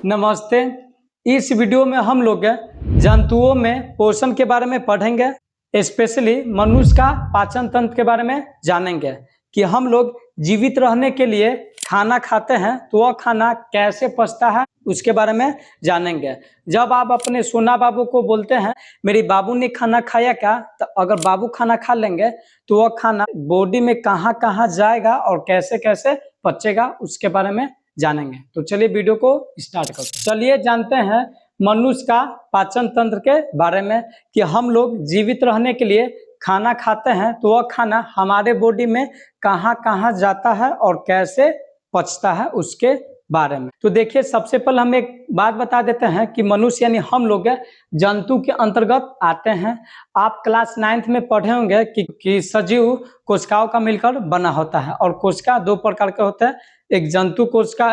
नमस्ते। इस वीडियो में हम लोग जंतुओं में पोषण के बारे में पढ़ेंगे, स्पेशली मनुष्य का पाचन तंत्र के बारे में जानेंगे कि हम लोग जीवित रहने के लिए खाना खाते हैं तो वह खाना कैसे पचता है उसके बारे में जानेंगे। जब आप अपने सोना बाबू को बोलते हैं मेरी बाबू ने खाना खाया क्या, तो अगर बाबू खाना खा लेंगे तो वह खाना बॉडी में कहाँ कहाँ जाएगा और कैसे कैसे पचेगा उसके बारे में जानेंगे। तो चलिए वीडियो को स्टार्ट करते हैं। चलिए जानते हैं मनुष्य का पाचन तंत्र के बारे में कि हम लोग जीवित रहने के लिए खाना खाते हैं तो वह खाना हमारे बॉडी में कहाँ कहाँ जाता है और कैसे पचता है उसके बारे में। तो देखिए, सबसे पहले हम एक बात बता देते हैं कि मनुष्य यानी हम लोग जंतु के अंतर्गत आते हैं। आप क्लास 9th में पढ़े होंगे कि सजीव कोशिकाओं का मिलकर बना होता है और कोशिका दो प्रकार के होते हैं, एक जंतु कोशिका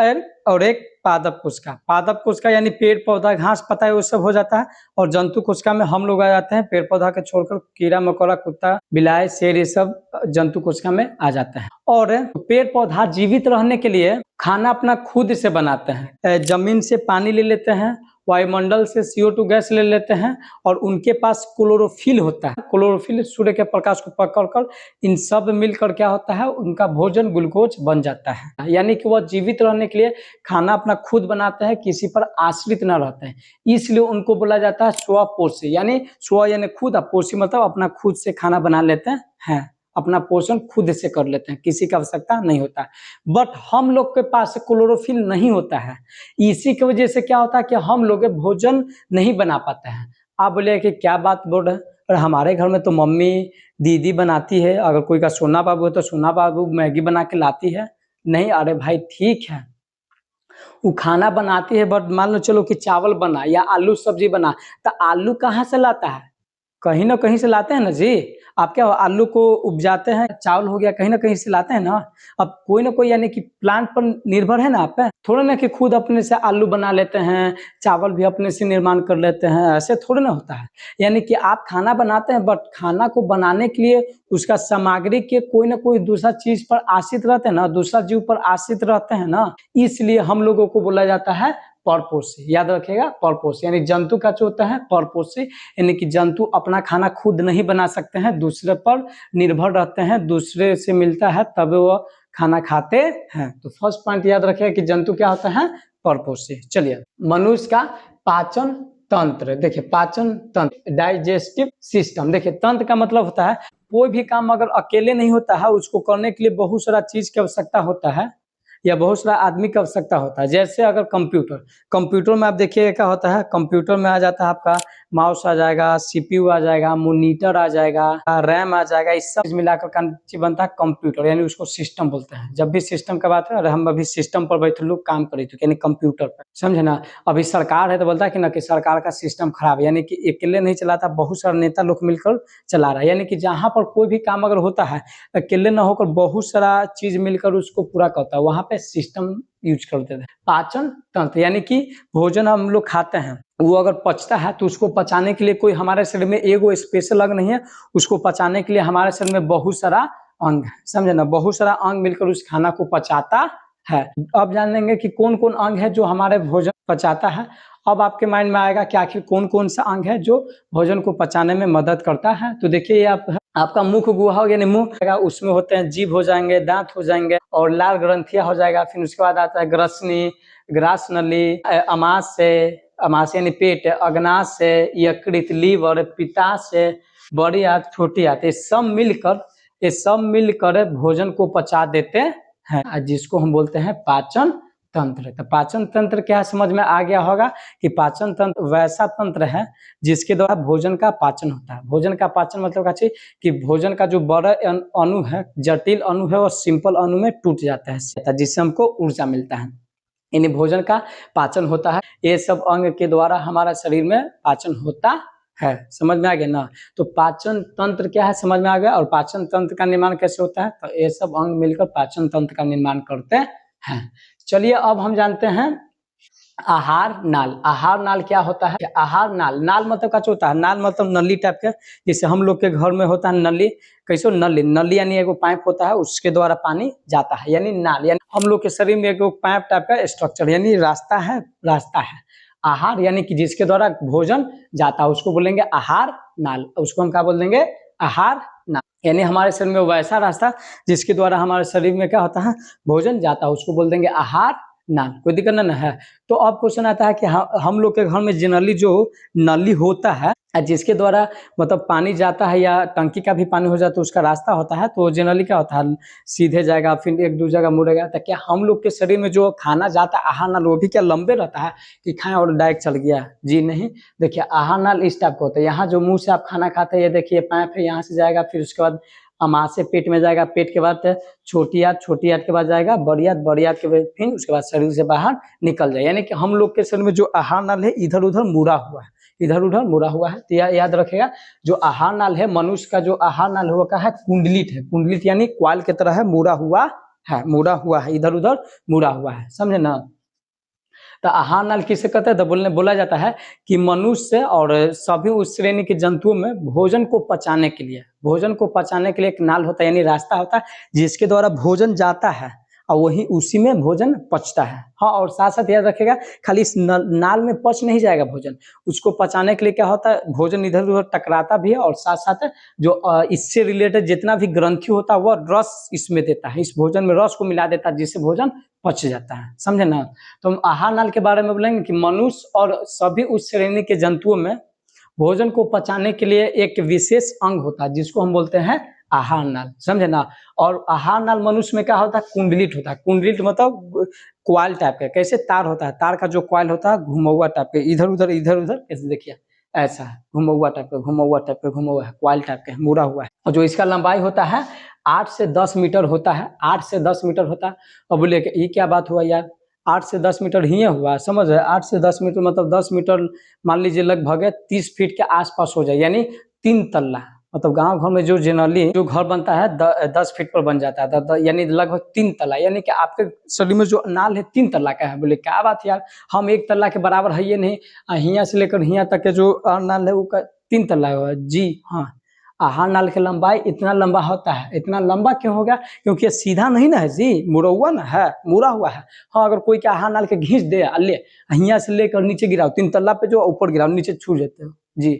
और एक पादप कोशिका। पादप कोशिका यानी पेड़ पौधा घास पता वो सब हो जाता है और जंतु कोशिका में हम लोग आ जाते हैं, पेड़ पौधा के छोड़कर कीड़ा मकोड़ा कुत्ता बिलाई शेर ये सब जंतु कोशिका में आ जाते हैं। और पेड़ पौधा जीवित रहने के लिए खाना अपना खुद से बनाते हैं। जमीन से पानी ले लेते हैं, वायुमंडल से CO2 गैस ले लेते हैं और उनके पास क्लोरोफिल होता है। क्लोरोफिल सूर्य के प्रकाश को पकड़कर इन सब मिलकर क्या होता है, उनका भोजन ग्लूकोज बन जाता है। यानी कि वह जीवित रहने के लिए खाना अपना खुद बनाते हैं, किसी पर आश्रित न रहते हैं। इसलिए उनको बोला जाता है स्वपोषी। यानी स्व यानी खुद, पोषी मतलब अपना खुद से खाना बना लेते हैं, अपना पोषण खुद से कर लेते हैं, किसी का आवश्यकता नहीं होता है। बट हम लोग के पास क्लोरोफिल नहीं होता है, इसी की वजह से क्या होता है कि हम लोग भोजन नहीं बना पाते हैं। आप बोले कि क्या बात बोल रहे हैं, और हमारे घर में तो मम्मी दीदी बनाती है, अगर कोई का सोना बाबू है तो सोना बाबू मैगी बना के लाती है। नहीं, अरे भाई ठीक है, वो खाना बनाती है, बट मान लो चलो कि चावल बना या आलू सब्जी बना, तो आलू कहाँ से लाता है, कहीं ना कहीं से लाते हैं ना जी। आप क्या आलू को उपजाते हैं, चावल हो गया कहीं ना कहीं से लाते हैं ना। अब कोई ना कोई यानी कि प्लांट पर निर्भर है ना आप पे, थोड़ा ना कि खुद अपने से आलू बना लेते हैं, चावल भी अपने से निर्माण कर लेते हैं, ऐसे थोड़ा ना होता है। यानी कि आप खाना बनाते हैं, बट खाना को बनाने के लिए उसका सामग्री के कोई ना कोई दूसरा चीज पर आश्रित रहते हैं ना, दूसरा जीव पर आश्रित रहते हैं ना, इसलिए हम लोगों को बोला जाता है परपोषी। याद रखिएगा, परपोषी यानी जंतु का जो होता है परपोषी, यानी कि जंतु अपना खाना खुद नहीं बना सकते हैं, दूसरे पर निर्भर रहते हैं, दूसरे से मिलता है तब वो खाना खाते हैं। तो फर्स्ट पॉइंट याद रखिएगा कि जंतु क्या होता है, परपोषी। चलिए, मनुष्य का पाचन तंत्र देखिए, पाचन तंत्र डाइजेस्टिव सिस्टम। देखिए, तंत्र का मतलब होता है कोई भी काम अगर अकेले नहीं होता है, उसको करने के लिए बहुत सारा चीज की आवश्यकता होता है या बहुत सारा आदमी की आवश्यकता होता है। जैसे अगर कंप्यूटर में आप देखिए क्या होता है, कंप्यूटर में आ जाता है आपका माउस आ जाएगा, CPU आ जाएगा, मॉनिटर आ जाएगा, रैम आ जाएगा, इस सब मिलाकर का चीज बनता है कंप्यूटर, यानी उसको सिस्टम बोलते हैं। जब भी सिस्टम का बात है, और हम अभी सिस्टम पर बैठे लोग काम करे थे यानी कंप्यूटर पर, समझे ना। अभी सरकार है तो बोलता है कि ना कि सरकार का सिस्टम खराब है, यानी कि अकेले नहीं चलाता, बहुत सारे नेता लोग मिलकर चला रहा है। यानी कि जहां पर कोई भी काम अगर होता है अकेले न होकर बहुत सारा चीज मिलकर उसको पूरा करता है, वहां पे सिस्टम यूज करते थे। पाचन तंत्र यानी कि भोजन हम लोग खाते हैं, वो अगर पचता है तो उसको पचाने के लिए कोई हमारे शरीर में एगो स्पेशल अंग नहीं है, उसको पचाने के लिए हमारे शरीर में बहुत सारा अंग है, समझे ना। बहुत सारा अंग मिलकर उस खाना को पचाता है। अब जान लेंगे कि कौन कौन अंग है जो हमारे भोजन पचाता है। अब आपके माइंड में आएगा कि आखिर कौन कौन सा अंग है जो भोजन को पचाने में मदद करता है। तो देखिए, आपका मुख गुहा यानी मुंह, उसमें होते हैं जीभ हो जाएंगे, दांत हो जाएंगे और लाल ग्रंथियां हो जाएगा। फिर उसके बाद आता है ग्रसनी, ग्रास नली, अमाशय यानी पेट, अग्नाशय, यकृत, लीवर, पित्ताशय, बड़ी आंत, छोटी आंत, ये सब मिलकर भोजन को पचा देते हैं, जिसको हम बोलते हैं पाचन तंत्र। तो पाचन तंत्र क्या समझ में आ गया होगा कि पाचन तंत्र वैसा तंत्र है जिसके द्वारा भोजन का पाचन होता है। भोजन का पाचन मतलब क्या चीज कि भोजन का जो बड़ा अणु है, जटिल अणु है, वो सिंपल अणु में टूट जाता है, जिससे हमको ऊर्जा मिलता है। यानी भोजन का पाचन होता है, ये सब अंग के द्वारा हमारा शरीर में पाचन होता है। समझ में आ गया ना। तो पाचन तंत्र क्या है समझ में आ गया। और पाचन तंत्र का निर्माण कैसे होता है, तो ये सब अंग मिलकर पाचन तंत्र का निर्माण करते हैं। चलिए, अब हम जानते हैं आहार नाल क्या होता है? आहार नाल, नाल मतलब का होता है, नाल मतलब नली टाइप के, जैसे हम लोग के घर में होता है नली, कैसे नली, नली यानी एगो पाइप होता है, उसके द्वारा पानी जाता है, यानी नाल, यानी हम लोग के शरीर में एगो पाइप टाइप का स्ट्रक्चर, यानी रास्ता है, रास्ता है। आहार यानी कि जिसके द्वारा भोजन जाता है, उसको बोलेंगे आहार नाल, उसको हम क्या बोल देंगे? आहार नाल, यानी हमारे शरीर में वैसा रास्ता जिसके द्वारा हमारे शरीर में क्या होता है? भोजन जाता है, उसको बोल देंगे आहार नाल। कोई दिक्कत ना है। तो अब क्वेश्चन आता है कि हम लोग के घर में जनरली जो नली होता है, जिसके द्वारा मतलब पानी जाता है, या टंकी का भी पानी हो जाता है, तो उसका रास्ता होता है, तो जनरली क्या होता है? सीधे जाएगा, फिर एक दो जगह मुड़ेगा। तो क्या हम लोग के शरीर में जो खाना जाता है आहार नाल, वो भी क्या लंबे रहता है कि खाएं और डायरेक्ट चल गया? जी नहीं। देखिए आहार नाल इस टाइप का होता है, यहाँ जो मुंह से आप खाना खाते हैं, ये देखिए पाइप है, यहाँ से जाएगा, फिर उसके बाद अमाशय पेट में जाएगा, पेट के बाद छोटी आंत, छोटी आंत के बाद जाएगा बड़ी आंत, बड़ी आंत के बाद फिर उसके बाद शरीर से बाहर निकल जाए। यानी कि हम लोग के शरीर में जो आहार नाल है इधर उधर मुड़ा हुआ है, इधर उधर मुड़ा हुआ है। तो याद रखेगा, जो आहार नाल है मनुष्य का, जो आहार नाल हुआ का है कुंडलित है, कुंडलित यानी क्वाल की तरह है, मुड़ा हुआ है, मुड़ा हुआ है, इधर उधर मुड़ा हुआ है, समझे ना? तो आहार नाल किसे कहते हैं? तो बोला जाता है कि मनुष्य और सभी उस श्रेणी के जंतुओं में भोजन को पचाने के लिए, भोजन को पचाने के लिए एक नाल होता है, यानी रास्ता होता है जिसके द्वारा भोजन जाता है, और वही उसी में भोजन पचता है। हाँ, और साथ साथ याद रखेगा, खाली इस नाल में पच नहीं जाएगा भोजन, उसको पचाने के लिए क्या होता है? भोजन इधर उधर टकराता भी है, और साथ साथ जो इससे रिलेटेड जितना भी ग्रंथि होता है वह रस इसमें देता है, इस भोजन में रस को मिला देता है, जिससे भोजन पच जाता है, समझे ना? तो हम आहार नाल के बारे में बोलेंगे कि मनुष्य और सभी उस श्रेणी के जंतुओं में भोजन को पचाने के लिए एक विशेष अंग होता है, जिसको हम बोलते हैं आहार नाल, समझे ना? और आहार नाल मनुष्य में क्या होता है? कुंडलित होता है। कुंडलित मतलब क्वाइल टाइप का, कैसे तार होता है, तार का जो क्वाइल होता है घुमौआ टाइप का, इधर उधर ऐसे देखिए, ऐसा है, घुमौआ टाइप का, घुमौआ टाइप का, घुमौआ है, क्वाइल टाइप का मुड़ा हुआ है। और जो इसका लंबाई होता है 8 से 10 मीटर होता है, 8 से 10 मीटर होता है। और बोले कि ये क्या बात हुआ यार, 8 से 10 मीटर ही हुआ, समझ रहे? 8 से 10 मीटर मतलब 10 मीटर मान लीजिए लगभग 30 फीट के आसपास हो जाए, यानी 3 तल्ला। मतलब गांव घर में जो जनरली जो घर बनता है 10 फीट पर बन जाता है, यानी लगभग 3 तल्ला, यानी कि आपके शरीर में जो नाल है 3 तल्ला का है। बोले क्या बात यार, हम 1 तल्ला के बराबर है ये नहीं, हियाँ से लेकर हियाँ तक के जो नाल है वो 3 तल्ला हुआ। जी हाँ, आहार नाल की लंबाई इतना लंबा होता है। इतना लंबा क्यों हो गया? क्योंकि ये सीधा नहीं ना है जी, मुड़ा हुआ ना है, मुड़ा हुआ है। हाँ, अगर कोई के आहार नाल के घींच दे, ले हियाँ से लेकर नीचे गिराओ, 3 तल्ला पे जो ऊपर गिराओ, नीचे छू जाते हो जी।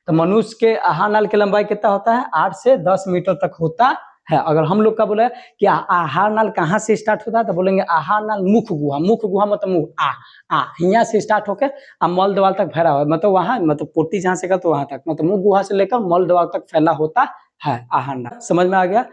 तो मनुष्य के आहार नाल की लंबाई कितना होता है? 8 से 10 मीटर तक होता है। अगर हम लोग का बोले कि आहार नाल कहाँ से स्टार्ट होता है, तो बोलेंगे आहार नाल मुख गुहा, मुख गुहा मतलब मुंह, हियाँ से स्टार्ट होकर मल द्वार तक फैला हुआ है, मतलब वहाँ, मतलब पोटी जहाँ से का तो वहां तक, मतलब मुंह गुहा से लेकर मल द्वार तक फैला होता है आहार नाल। समझ में आ गया?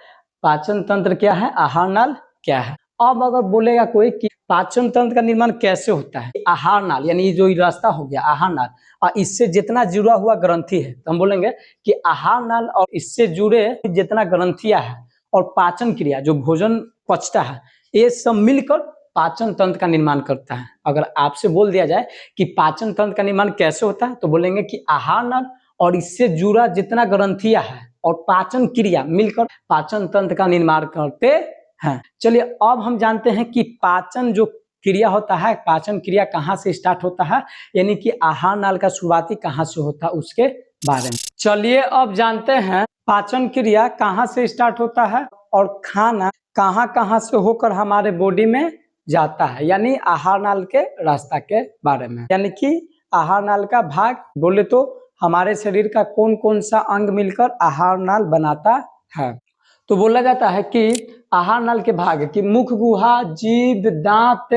पाचन तंत्र क्या है, आहार नाल क्या है। अब अगर बोलेगा कोई कि पाचन तंत्र का निर्माण कैसे होता है, आहार नाल यानी जो रास्ता हो गया आहार नाल, और इससे जितना जुड़ा हुआ ग्रंथि है, तो हम बोलेंगे कि आहार नाल और इससे जुड़े जितना ग्रंथियां है और पाचन क्रिया, जो भोजन पचता है, ये सब मिलकर पाचन तंत्र का निर्माण करता है। अगर आपसे बोल दिया जाए कि पाचन तंत्र का निर्माण कैसे होता है, तो बोलेंगे कि आहार नाल और इससे जुड़ा जितना ग्रंथियां है और पाचन क्रिया मिलकर पाचन तंत्र का निर्माण करते हैं। चलिए अब हम जानते हैं कि पाचन जो क्रिया होता है, पाचन क्रिया कहाँ से स्टार्ट होता है, यानी कि आहार नाल का शुरुआती कहाँ से होता है उसके बारे में। चलिए अब जानते हैं पाचन क्रिया कहाँ से स्टार्ट होता है और खाना कहाँ कहाँ से होकर हमारे बॉडी में जाता है, यानी आहार नाल के रास्ता के बारे में। यानी कि आहार नाल का भाग बोले तो हमारे शरीर का कौन कौन सा अंग मिलकर आहार नाल बनाता है। तो बोला जाता है कि आहार नाल के भाग कि मुख गुहा, जीभ, दांत,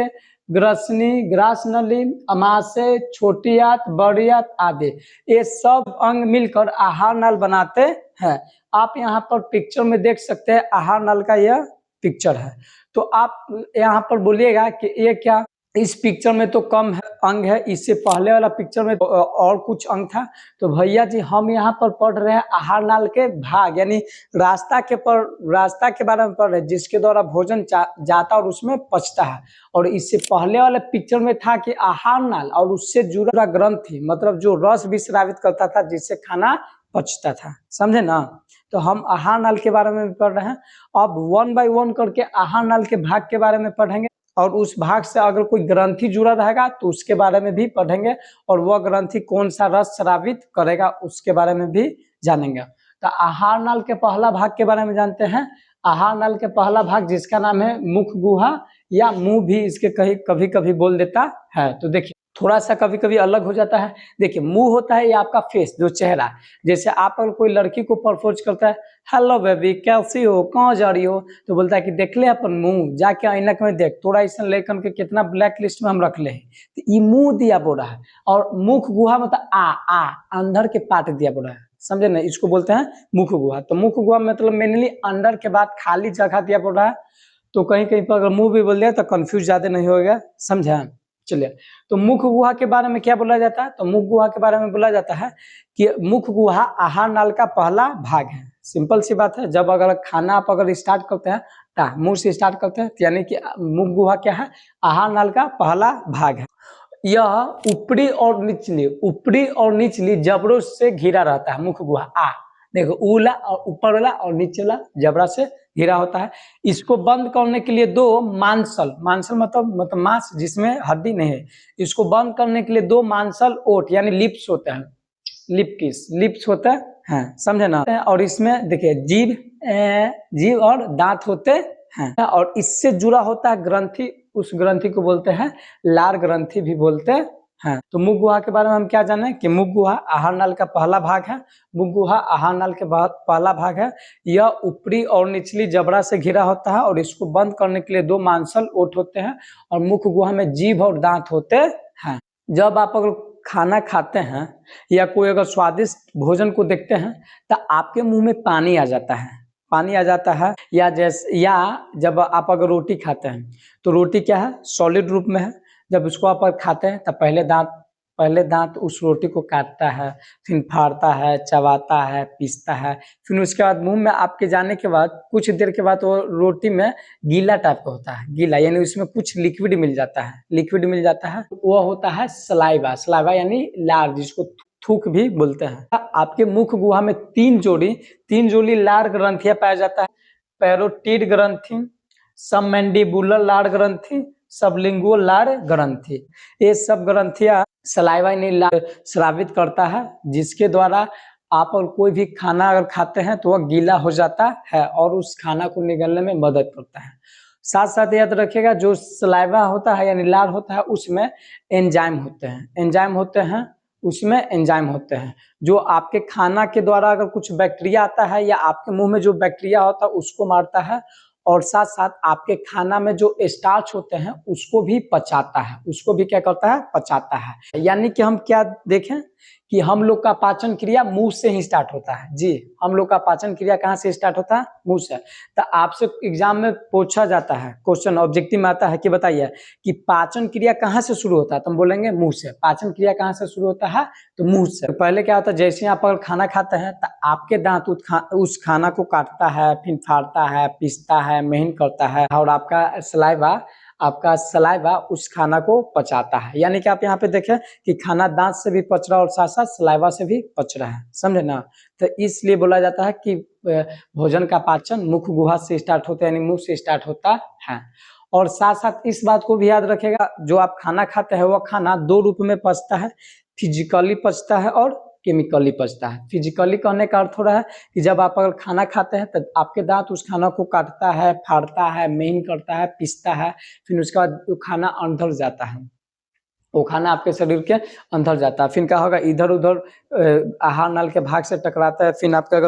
ग्रसनी, ग्रास नली, अमाशय, छोटी आंत, बड़ी आंत आदि, ये सब अंग मिलकर आहार नाल बनाते हैं। आप यहाँ पर पिक्चर में देख सकते हैं आहार नाल का यह पिक्चर है। तो आप यहाँ पर बोलिएगा कि ये क्या, इस पिक्चर में तो कम है, अंग है, इससे पहले वाला पिक्चर में तो और कुछ अंग था। तो भैया जी हम यहाँ पर पढ़ रहे हैं आहार नाल के भाग, यानी रास्ता के बारे में पढ़ रहे हैं, जिसके द्वारा भोजन जाता और उसमें पचता है। और इससे पहले वाले पिक्चर में था कि आहार नाल और उससे जुड़ा ग्रंथि, मतलब जो रस भी स्रावित करता था, जिससे खाना पचता था, समझे ना? तो हम आहार नाल के बारे में पढ़ रहे हैं। अब 1 बाय 1 करके आहार नाल के भाग के बारे में पढ़ेंगे। और उस भाग से अगर कोई ग्रंथि जुड़ा रहेगा तो उसके बारे में भी पढ़ेंगे, और वह ग्रंथि कौन सा रस स्रावित करेगा उसके बारे में भी जानेंगे। तो आहार नाल के पहला भाग के बारे में जानते हैं। आहार नाल के पहला भाग जिसका नाम है मुख गुहा या मुंह भी इसके कभी कभी बोल देता है। तो देखिए थोड़ा सा कभी कभी अलग हो जाता है। देखिए मुंह होता है ये आपका फेस, जो चेहरा, जैसे आप अगर कोई लड़की को प्रपोज करता है, हेलो बेबी कैसी हो, कहाँ जा रही हो, तो बोलता है कि देख ले अपन मुंह, जाके ऐनक में देख, थोड़ा ऐसा लेकर के कितना ब्लैक लिस्ट में हम रख ले। तो ये मुंह दिया बोल रहा है। और मुख गुहा मतलब आ अंदर के पार्ट दिया बोल रहा है, समझे ना, इसको बोलते हैं मुख गुहा। तो मुख गुहा मतलब मेनली अंदर के बाद खाली जगह दिया बोल रहा है। तो कहीं कहीं पर अगर मुंह भी बोल दिया तो कंफ्यूज ज्यादा नहीं होगा, समझा। चलिए, तो मुख गुहा के बारे में क्या बोला जाता है, तो मुख गुहा के बारे में बोला जाता है कि मुख गुहा आहार नाल का पहला भाग है। सिंपल सी बात है, जब अगर खाना आप अगर स्टार्ट करते हैं मुंह से स्टार्ट करते हैं, यानी कि मुख गुहा क्या है, आहार नाल का पहला भाग है। यह ऊपरी और निचली जबड़ों से घिरा रहता है। मुख गुहा देखो, ऊला और ऊपर वाला और नीचे वाला जबड़ा से घिरा होता है। इसको बंद करने के लिए दो मांसल मतलब मांस जिसमें हड्डी नहीं है, इसको बंद करने के लिए दो मांसल ओठ यानी लिप्स होते हैं, लिप्स होते हैं, समझे ना। और इसमें देखिए जीभ और दांत होते हैं, और इससे जुड़ा होता है ग्रंथि, उस ग्रंथि को बोलते हैं लार ग्रंथि भी बोलते हैं। तो मुख गुहा के बारे में हम क्या जाने कि मुख गुहा आहार नाल का पहला भाग है। मुख गुहा आहार नाल के बाद पहला भाग है। यह ऊपरी और निचली जबड़ा से घिरा होता है, और इसको बंद करने के लिए दो मांसल ओठ होते हैं, और मुख गुहा में जीभ और दांत होते हैं। जब आप अगर खाना खाते हैं या कोई अगर स्वादिष्ट भोजन को देखते हैं तो आपके मुंह में पानी आ जाता है, या जब आप अगर रोटी खाते हैं तो रोटी क्या है, सॉलिड रूप में है। जब उसको आप खाते हैं तो पहले दांत उस रोटी को काटता है, फिर फाड़ता है, चबाता है, पीसता है, फिर उसके बाद मुंह में आपके जाने के बाद कुछ देर के बाद वो रोटी में गीला टाइप का होता है, गीला यानी उसमें कुछ लिक्विड मिल जाता है, वो होता है सलाइवा यानी लार, जिसको थूक भी बोलते हैं। आपके मुख गुहा में तीन जोड़ी लार ग्रंथियां पाया जाता है। पैरोटिड ग्रंथि, सबमैंडिबुलर लार ग्रंथि, सबलिंगुअल लार ग्रंथि। ये सब ग्रंथियां सलाइवा यानी स्रावित करता है, जिसके द्वारा आप और कोई भी खाना अगर खाते हैं तो वह गीला हो जाता है और उस खाना को निगलने में मदद करता है। साथ साथ याद रखिएगा, जो सलाइवा होता है यानी लार होता है उसमें एंजाइम होते हैं, जो आपके खाना के द्वारा अगर कुछ बैक्टीरिया आता है या आपके मुंह में जो बैक्टीरिया होता है उसको मारता है, और साथ साथ आपके खाना में जो स्टार्च होते हैं उसको भी पचाता है। यानी कि हम क्या देखें कि हम लोग का पाचन क्रिया मुंह से ही स्टार्ट होता है। जी, हम लोग का पाचन क्रिया कहाँ से स्टार्ट होता है, मुंह से। तो आपसे एग्जाम में पूछा जाता है, क्वेश्चन ऑब्जेक्टिव में आता है कि बताइए कि पाचन क्रिया कहाँ से शुरू होता है, तो हम बोलेंगे मुंह से। पाचन क्रिया कहाँ से शुरू होता है, तो मुंह से। तो पहले क्या होता है, जैसे आप अगर खाना खाते हैं तो आपके दांत उस खाना को काटता है, फिर फाड़ता है, पीसता है, महीन करता है, और आपका सलाइवा उस खाना को पचाता है। यानी कि आप यहाँ पे देखें कि खाना दांत से भी पच रहा है और साथ साथ सलाइवा से भी पच रहा है, समझे ना। तो इसलिए बोला जाता है कि भोजन का पाचन मुख गुहा से स्टार्ट होता है, यानी मुंह से स्टार्ट होता है। और साथ साथ इस बात को भी याद रखेगा, जो आप खाना खाते हैं वह खाना दो रूप में पचता है, फिजिकली पचता है और केमिकली पचता है। फिजिकली कहने का अर्थ हो रहा है कि जब आप अगर खाना खाते हैं तो आपके दांत उस खाना को काटता है, फाड़ता है, महीन करता है, पीसता है, फिर उसके बाद वो खाना अंदर जाता है, वो खाना आपके शरीर के अंदर जाता है। फिर क्या होगा, इधर उधर आहार नाल के भाग से टकराता है, फिर आपके अगर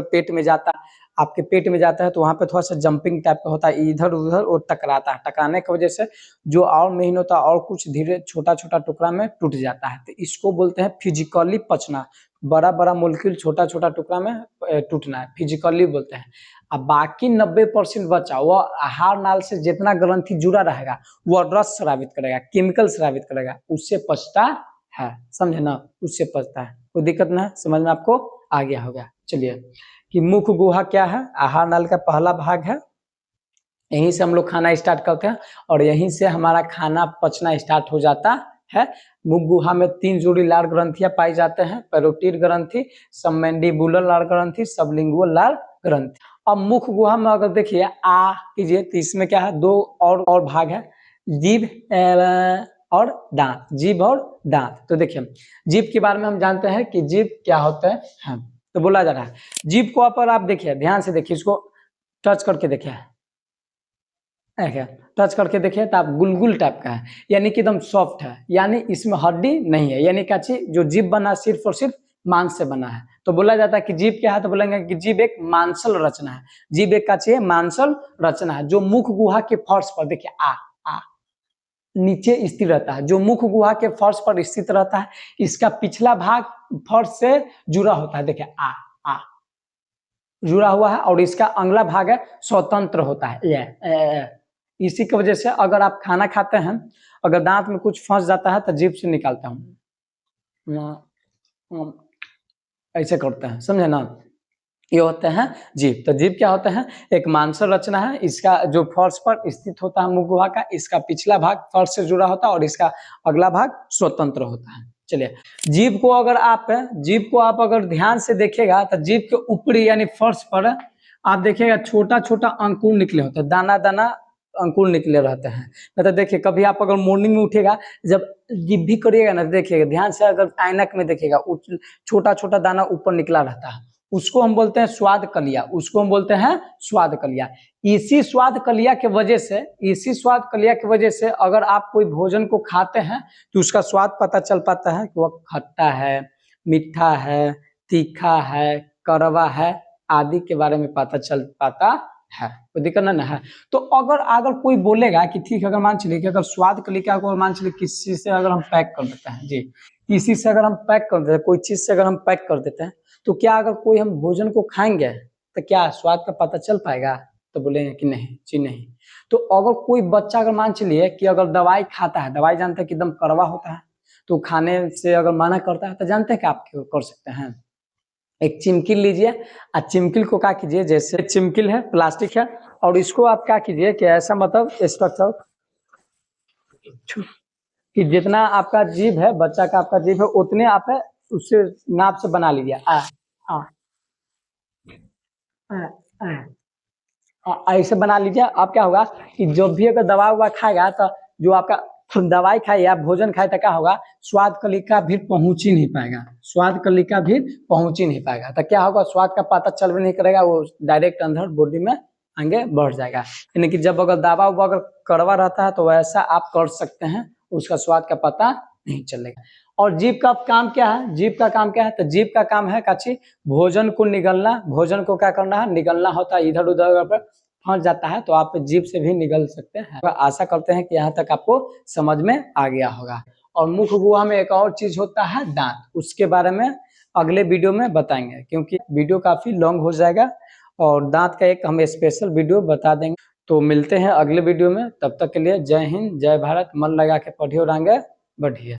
आपके पेट में जाता है तो वहाँ पे थोड़ा सा जंपिंग टाइप का होता है, इधर उधर वो टकराता है। टकराने की वजह से जो और महीन होता है और कुछ धीरे छोटा छोटा टुकड़ा में टूट जाता है। तो इसको बोलते हैं फिजिकली पचना। बड़ा बड़ा मोलिक्यूल छोटा छोटा टुकड़ा में टूटना है, फिजिकली बोलते हैं। अब बाकी 90% बचा वो आहार नाल से जितना ग्रंथि जुड़ा रहेगा वह रस स्रावित करेगा, केमिकल स्रावित करेगा, उससे पचता है, समझे ना, उससे पचता है। कोई दिक्कत ना है, समझ में आपको आ गया होगा। चलिए, कि मुख गुहा क्या है, आहार नाल का पहला भाग है, यहीं से हम लोग खाना स्टार्ट करते हैं और यहीं से हमारा खाना पचना स्टार्ट हो जाता है। मुख गुहा में 3 जोड़ी लार ग्रंथियां पाई जाते हैं, पैरोटिड ग्रंथि, सबमैंडिबुलर लार ग्रंथि, सबलिंगुअल लार ग्रंथि। अब मुख गुहा में अगर देखिए कीजिए तो इसमें क्या है, 2 और भाग है। जीभ और दांत, जीभ और दांत। तो देखिए जीभ के बारे में हम जानते हैं कि जीभ क्या होता है। हाँ, तो बोला जा रहा है जीभ को पर आप देखिए, ध्यान से देखिए, इसको टच करके देखिए, टच करके देखिए तो आप गुलगुल टाइप का है, यानी कि एकदम सॉफ्ट है, यानी इसमें हड्डी नहीं है, यानी क्या चीज जो जीभ बना सिर्फ और सिर्फ मांस से बना है। तो बोला जाता है कि जीभ क्या है, तो बोलेंगे कि जीभ एक मांसल रचना है। जीभ एक का चीज मांसल रचना है जो मुख गुहा के फर्श पर देखिए आ नीचे स्थित रहता है, जो मुख गुहा के फर्श पर स्थित रहता है। इसका पिछला भाग फर्श से जुड़ा होता है, देखिए आ जुड़ा हुआ है, और इसका अगला भाग है स्वतंत्र होता है। इसी की वजह से अगर आप खाना खाते हैं, अगर दांत में कुछ फंस जाता है तो जीभ से निकालता हूँ, ऐसे करते हैं, समझे ना। ये होते हैं जीभ। तो जीभ क्या होता है, एक मांसल रचना है, इसका जो फर्श पर स्थित होता है मुख गुहा का, इसका पिछला भाग फर्श से जुड़ा होता है और इसका अगला भाग स्वतंत्र होता है। चलिए जीभ को आप अगर ध्यान से देखिएगा तो जीभ के ऊपरी यानी फर्श पर आप देखिएगा छोटा छोटा अंकुर निकले होते हैं, दाना दाना अंकुर निकले रहते हैं। मतलब देखिए कभी आप अगर मॉर्निंग में उठेगा, जब जीभ भी करिएगा ना, देखिएगा ध्यान से, अगर ऐनक में देखिएगा छोटा छोटा दाना ऊपर निकला रहता है, उसको हम बोलते हैं स्वाद कलिया, उसको हम बोलते हैं स्वाद कलिया। इसी स्वाद कलिया के वजह से अगर आप कोई भोजन को खाते हैं तो उसका स्वाद पता चल पाता है कि वह खट्टा है, मीठा है, तीखा है, कड़वा है आदि के बारे में पता चल पाता है। कोई दिक्कत ना है। तो अगर कोई बोलेगा कि ठीक है, अगर मान चलिए कि अगर स्वाद कलिका को मान चलिए किसी से अगर हम पैक कर देते हैं जी, किसी से अगर हम पैक कर देते हैं, कोई चीज से अगर हम पैक कर देते हैं, तो क्या अगर कोई हम भोजन को खाएंगे तो क्या स्वाद का पता चल पाएगा? तो बोलेंगे कि नहीं जी नहीं। तो अगर कोई बच्चा अगर मान चलिए कि अगर दवाई खाता है, दवाई जानते हैं कि एकदम कड़वा होता है, तो खाने से अगर मना करता है तो जानते हैं कि आप क्यों कर सकते हैं, एक चिमकिल लीजिए और चिमकिल को क्या कीजिए, जैसे चिमकिल है प्लास्टिक है, और इसको आप क्या कीजिए कि ऐसा मतलब स्ट्रक्चर कि जितना आपका जीभ है, बच्चा का आपका जीभ है, उतने आप है उससे नाप से बना लीजिए। ऐसे बना लीजिए। आप क्या होगा कि जब भी अगर दवा हुआ खाएगा तो जो आपका दवाई खाए या भोजन खाए तो क्या होगा, स्वाद कलिका भी पहुंच ही नहीं पाएगा, स्वाद कलिका भी पहुंच ही नहीं पाएगा। तो क्या होगा, स्वाद का पता चल भी नहीं करेगा, वो डायरेक्ट अंदर बॉडी में आगे बढ़ जाएगा। यानी कि जब अगर दवा अगर कड़वा रहता है तो वैसा आप कर सकते हैं, उसका स्वाद का पता नहीं चलेगा। और जीभ का काम क्या है, जीभ का काम क्या है, तो जीभ का काम है काची भोजन को निगलना, भोजन को क्या करना है, निगलना होता है। इधर उधर पर फंस जाता है तो आप जीभ से भी निगल सकते हैं। तो आशा करते हैं कि यहाँ तक आपको समझ में आ गया होगा। और मुख गुहा में एक और चीज होता है दांत, उसके बारे में अगले वीडियो में बताएंगे, क्योंकि वीडियो काफी लॉन्ग हो जाएगा और दांत का एक हम स्पेशल वीडियो बता देंगे। तो मिलते हैं अगले वीडियो में, तब तक के लिए जय हिंद, जय भारत। मन लगा के पढ़िए और आगे बढ़िए।